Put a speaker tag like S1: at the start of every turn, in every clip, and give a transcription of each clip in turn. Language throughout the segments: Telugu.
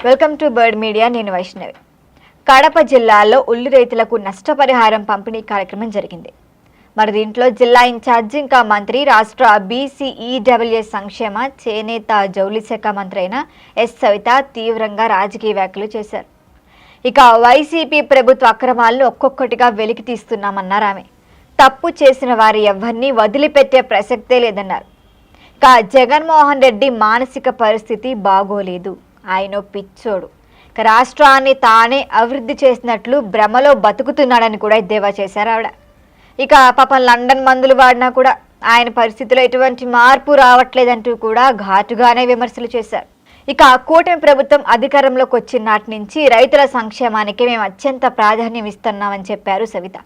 S1: Welcome to bird media. నేను వైష్ణవి. కడప జిల్లాలో ఉల్లి రైతులకు నష్టపరిహారం పంపిణీ కార్యక్రమం జరిగింది. మరి దీంట్లో జిల్లా ఇన్ఛార్జి ఇంకా మంత్రి, రాష్ట్ర బీసీఈడబ్ల్యూఎస్ సంక్షేమ, చేనేత, జౌళి శాఖ మంత్రి అయిన ఎస్ సవిత తీవ్రంగా రాజకీయ వ్యాఖ్యలు చేశారు. ఇక వైసీపీ ప్రభుత్వ అక్రమాలను ఒక్కొక్కటిగా వెలికి తీస్తున్నామన్నారు ఆమె. తప్పు చేసిన వారి ఎవరిని వదిలిపెట్టే ప్రసక్తే లేదన్నారు. ఇక జగన్మోహన్ రెడ్డి మానసిక పరిస్థితి బాగోలేదు, ఆయన పిచ్చోడు, ఇక రాష్ట్రాన్ని తానే అభివృద్ధి చేసినట్లు భ్రమలో బతుకుతున్నాడని కూడా ఎద్దేవా చేశారు ఆవిడ. ఇక పాపం లండన్ మందులు వాడినా కూడా ఆయన పరిస్థితిలో ఎటువంటి మార్పు రావట్లేదంటూ కూడా ఘాటుగానే విమర్శలు చేశారు. ఇక కూటమి ప్రభుత్వం అధికారంలోకి వచ్చిన నాటి నుంచి రైతుల సంక్షేమానికి మేము అత్యంత ప్రాధాన్యం ఇస్తున్నామని చెప్పారు సవిత.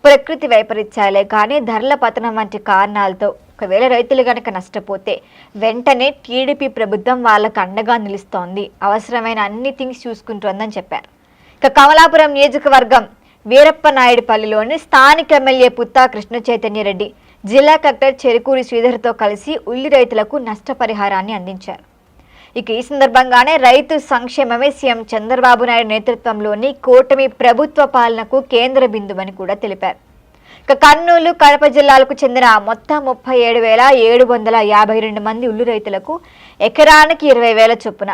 S1: ప్రకృతి వైపరీత్యాలే కానీ ధరల పతనం వంటి కారణాలతో ఒకవేళ రైతులు గనక నష్టపోతే వెంటనే టీడీపీ ప్రభుత్వం వాళ్ళకు అండగా నిలుస్తోంది, అవసరమైన అన్ని థింగ్స్ చూసుకుంటోందని చెప్పారు. ఇక కమలాపురం నియోజకవర్గం వీరప్పనాయుడుపల్లిలోని స్థానిక ఎమ్మెల్యే పుత్తా కృష్ణ చైతన్య రెడ్డి జిల్లా కలెక్టర్ చెరుకూరి శ్రీధర్తో కలిసి ఉల్లి రైతులకు నష్టపరిహారాన్ని అందించారు. ఇక ఈ సందర్భంగానే రైతు సంక్షేమమే సీఎం చంద్రబాబు నాయుడు నేతృత్వంలోని కూటమి ప్రభుత్వ పాలనకు కేంద్ర బిందువని కూడా తెలిపారు. ఇక కర్నూలు, కడప జిల్లాలకు చెందిన మొత్తం 37,752 మంది ఉల్లి రైతులకు ఎకరానికి 20,000 చొప్పున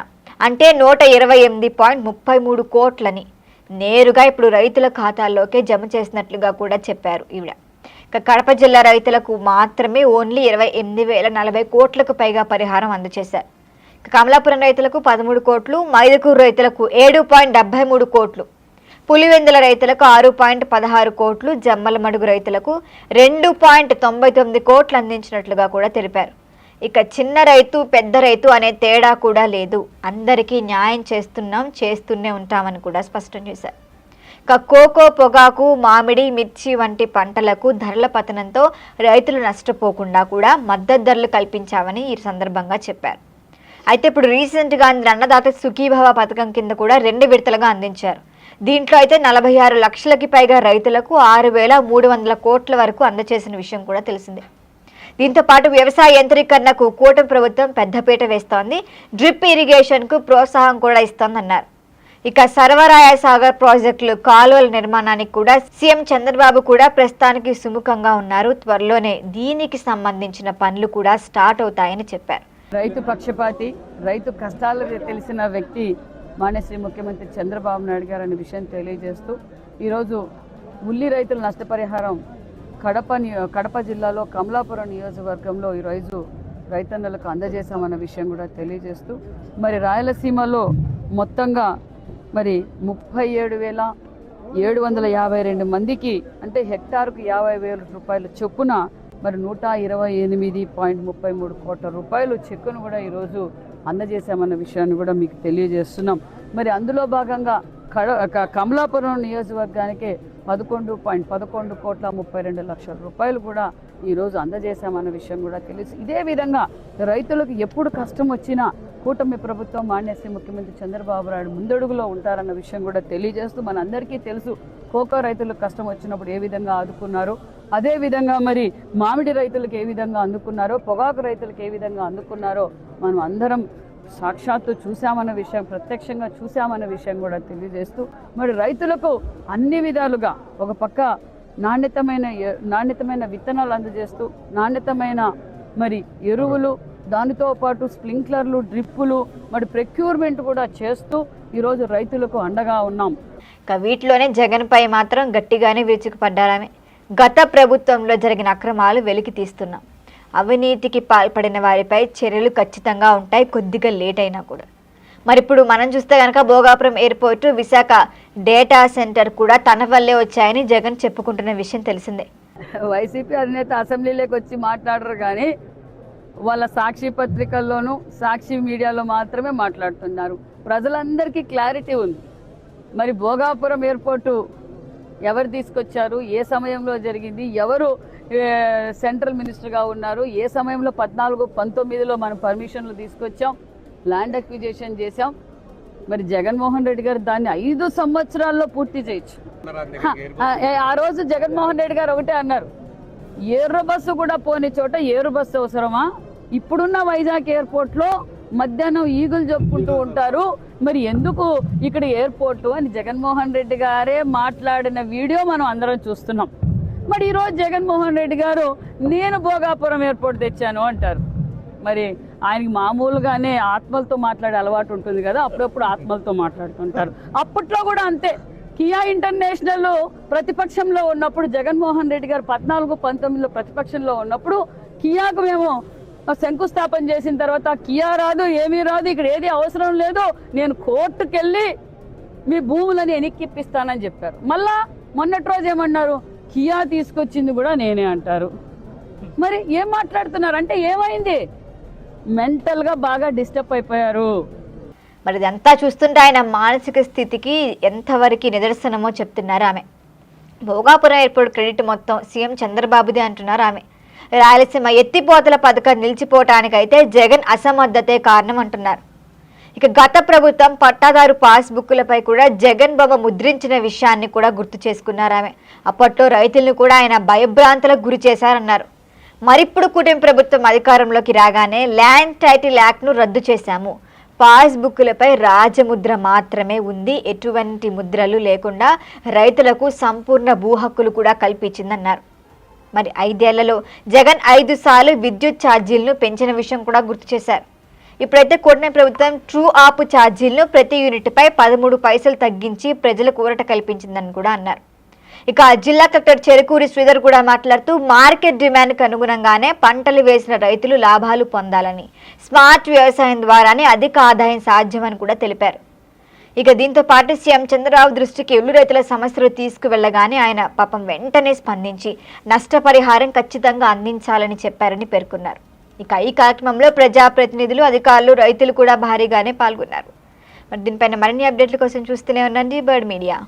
S1: అంటే 128.33 కోట్లని నేరుగా ఇప్పుడు రైతుల ఖాతాల్లోకే జమ చేసినట్లుగా కూడా చెప్పారు ఈవిడ. ఇక కడప జిల్లా రైతులకు మాత్రమే ఓన్లీ 28,040 కోట్లకు పైగా పరిహారం అందజేశారు. కమలాపురం రైతులకు 13 కోట్లు, మైదుకూరు రైతులకు 7.73 కోట్లు, పులివెందుల రైతులకు 6.16 కోట్లు, జమ్మలమడుగు రైతులకు 2.99 కోట్లు అందించినట్లుగా కూడా తెలిపారు. ఇక చిన్న రైతు, పెద్ద రైతు అనే తేడా కూడా లేదు, అందరికీ న్యాయం చేస్తూనే ఉంటామని కూడా స్పష్టం చేశారు. ఇక కోకో, పొగాకు, మామిడి, మిర్చి వంటి పంటలకు ధరల పతనంతో రైతులు నష్టపోకుండా కూడా మద్దతు ధరలు కల్పించామని ఈ సందర్భంగా చెప్పారు. అయితే ఇప్పుడు రీసెంట్గా అన్నదాత సుఖీభవ పథకం కింద కూడా 2 విడతలుగా అందించారు. దీంట్లో అయితే 46 లక్షలకి పైగా రైతులకు 6,300 కోట్ల వరకు అందజేసిన విషయం కూడా తెలిసిందే. దీంతో పాటు వ్యవసాయ యంత్రీకరణకు కూటమి ప్రభుత్వం పెద్దపీట వేస్తోంది, డ్రిప్ ఇరిగేషన్కు ప్రోత్సాహం కూడా ఇస్తోందన్నారు. ఇక సర్వరాయ సాగర్ ప్రాజెక్టులు, కాలువల నిర్మాణానికి కూడా సీఎం చంద్రబాబు కూడా ప్రస్తుతానికి సుముఖంగా ఉన్నారు. త్వరలోనే దీనికి సంబంధించిన పనులు కూడా స్టార్ట్ అవుతాయని చెప్పారు.
S2: రైతు పక్షపాతి, రైతు కష్టాలు తెలిసిన వ్యక్తి మాన్యశ్రీ ముఖ్యమంత్రి చంద్రబాబు నాయుడు గారు అనే విషయం తెలియజేస్తూ ఈరోజు ఉల్లి రైతుల నష్టపరిహారం కడప జిల్లాలో కమలాపురం నియోజకవర్గంలో ఈరోజు రైతన్నలకు అందజేశామన్న విషయం కూడా తెలియజేస్తూ మరి రాయలసీమలో మొత్తంగా మరి 37,752 మందికి అంటే హెక్టార్కు 50,000 రూపాయల చొప్పున మరి 128.33 కోట్ల రూపాయలు చెక్కును కూడా ఈరోజు అందజేశామన్న విషయాన్ని కూడా మీకు తెలియజేస్తున్నాం. మరి అందులో భాగంగా కమలాపురం నియోజకవర్గానికి 11.32 లక్షల రూపాయలు కూడా ఈరోజు అందజేశామన్న విషయం కూడా తెలుసు. ఇదే విధంగా రైతులకు ఎప్పుడు కష్టం వచ్చినా కూటమి ప్రభుత్వం మాన్యశ్రీ ముఖ్యమంత్రి చంద్రబాబు నాయుడు ముందడుగులో ఉంటారన్న విషయం కూడా తెలియజేస్తూ మనందరికీ తెలుసు కోకో రైతులకు కష్టం వచ్చినప్పుడు ఏ విధంగా ఆదుకున్నారో, అదేవిధంగా మరి మామిడి రైతులకు ఏ విధంగా అందుకున్నారో, పొగాకు రైతులకు ఏ విధంగా అందుకున్నారో మనం అందరం సాక్షాత్తు చూసామన్న విషయం, ప్రత్యక్షంగా చూసామన్న విషయం కూడా తెలియజేస్తూ మరి రైతులకు అన్ని విధాలుగా ఒక పక్క నాణ్యతమైన విత్తనాలు అందజేస్తూ నాణ్యతమైన మరి ఎరువులు, దానితో పాటు స్ప్రింక్లర్లు, డ్రిప్పులు, మరి ప్రొక్యూర్మెంట్ కూడా చేస్తూ ఈరోజు రైతులకు అండగా ఉన్నాం.
S1: వీటిలోనే జగన్ పై మాత్రం గట్టిగానే విరుచుకుపడ్డారామే. గత ప్రభుత్వంలో జరిగిన అక్రమాలు వెలికి తీస్తున్నాం, అవినీతికి పాల్పడిన వారిపై చర్యలు ఖచ్చితంగా ఉంటాయి, కొద్దిగా లేట్ అయినా కూడా. మరి ఇప్పుడు మనం చూస్తే కనుక Bhogapuram airport, Visakha data centre కూడా తన వల్లే వచ్చాయని జగన్ చెప్పుకుంటున్న విషయం తెలిసిందే.
S2: వైసీపీ అధినేత అసెంబ్లీలోకి వచ్చి మాట్లాడరు కానీ వాళ్ళ సాక్షి పత్రికల్లోనూ సాక్షి మీడియాలో మాత్రమే మాట్లాడుతున్నారు. ప్రజలందరికీ క్లారిటీ ఉంది. మరి భోగాపురం ఎయిర్పోర్టు ఎవరు తీసుకొచ్చారు, ఏ సమయంలో జరిగింది, ఎవరు సెంట్రల్ మినిస్టర్గా ఉన్నారు, ఏ సమయంలో 14-19లో మనం పర్మిషన్లు తీసుకొచ్చాం, ల్యాండ్ అక్విజిషన్ చేశాం. మరి జగన్మోహన్ రెడ్డి గారు దాన్ని 5 సంవత్సరాల్లో పూర్తి చేయొచ్చు. ఆ రోజు జగన్మోహన్ రెడ్డి గారు ఒకటే అన్నారు, ఏరు బస్సు కూడా పోని చోట ఏరు బస్సు అవసరమా? ఇప్పుడున్న వైజాగ్ ఎయిర్పోర్ట్లో మధ్యాహ్నం ఈగులు చెప్పుకుంటూ ఉంటారు. మరి ఎందుకు ఇక్కడ ఎయిర్పోర్టు అని జగన్మోహన్ రెడ్డి గారే మాట్లాడిన వీడియో మనం అందరం చూస్తున్నాం. మరి ఈరోజు జగన్మోహన్ రెడ్డి గారు నేను భోగాపురం ఎయిర్పోర్ట్ తెచ్చాను అంటారు. మరి ఆయనకి మామూలుగానే ఆత్మలతో మాట్లాడే అలవాటు ఉంటుంది కదా, అప్పుడప్పుడు ఆత్మలతో మాట్లాడుతుంటారు. అప్పట్లో కూడా అంతే. కియా ఇంటర్నేషనల్ ప్రతిపక్షంలో ఉన్నప్పుడు జగన్మోహన్ రెడ్డి గారు 14-19లో ప్రతిపక్షంలో ఉన్నప్పుడు కియాకు మేము శంకుస్థాపన చేసిన తర్వాత కియా రాదు, ఏమీ రాదు, ఇక్కడ ఏది అవసరం లేదు, నేను కోర్టుకు వెళ్ళి మీ భూములని వెనక్కిప్పిస్తానని చెప్పారు. మళ్ళా మొన్నటి రోజు ఏమన్నారు, కియా తీసుకొచ్చింది కూడా నేనే అంటారు. మరి ఏం మాట్లాడుతున్నారు అంటే ఏమైంది? మెంటల్గా బాగా డిస్టర్బ్ అయిపోయారు.
S1: మరి ఇదంతా చూస్తుంటే ఆయన మానసిక స్థితికి ఎంతవరకు నిదర్శనమో చెప్తున్నారు ఆమె. భోగాపురం ఎయిర్పోర్ట్ క్రెడిట్ మొత్తం సీఎం చంద్రబాబుదే అంటున్నారు ఆమె. రాయలసీమ ఎత్తిపోతల పథకం నిలిచిపోవటానికైతే జగన్ అసమర్థతే కారణం అంటున్నారు. ఇక గత ప్రభుత్వం పట్టాదారు పాస్బుక్లపై కూడా జగన్ బాబు ముద్రించిన విషయాన్ని కూడా గుర్తు చేసుకున్నారు ఆమె. అప్పట్లో రైతులను కూడా ఆయన భయభ్రాంతులకు గురి చేశారన్నారు. మరిప్పుడు కూటమి ప్రభుత్వం అధికారంలోకి రాగానే ల్యాండ్ టైటిల్ యాక్ట్ను రద్దు చేశాము, పాస్బుక్లపై రాజముద్ర మాత్రమే ఉంది, ఎటువంటి ముద్రలు లేకుండా రైతులకు సంపూర్ణ భూ హక్కులు కూడా కల్పించిందన్నారు. మరి 5 ఏళ్లలో జగన్ 5 సార్లు విద్యుత్ ఛార్జీలను పెంచిన విషయం కూడా గుర్తు చేశారు. ఇప్పుడైతే కూటమి ప్రభుత్వం ట్రూ ఆప్ ఛార్జీలను ప్రతి యూనిట్పై 13 పైసలు తగ్గించి ప్రజలకు ఊరట కల్పించిందని కూడా అన్నారు. ఇక జిల్లా కలెక్టర్ చెరుకూరి శ్రీధర్ కూడా మాట్లాడుతూ మార్కెట్ డిమాండ్కు అనుగుణంగానే పంటలు వేసిన రైతులు లాభాలు పొందాలని, స్మార్ట్ వ్యవసాయం ద్వారానే అధిక ఆదాయం సాధ్యమని కూడా తెలిపారు. ఇక దీంతో పాటు సీఎం చంద్రబాబు దృష్టికి ఉల్లి రైతుల సమస్యలు తీసుకువెళ్లగానే ఆయన పాపం వెంటనే స్పందించి నష్టపరిహారం ఖచ్చితంగా అందించాలని చెప్పారని పేర్కొన్నారు. ఇక ఈ కార్యక్రమంలో ప్రజాప్రతినిధులు, అధికారులు, రైతులు కూడా భారీగానే పాల్గొన్నారు. మరి దీనిపైన మరిన్ని అప్డేట్ల కోసం చూస్తూనే ఉండండి బర్డ్ మీడియా.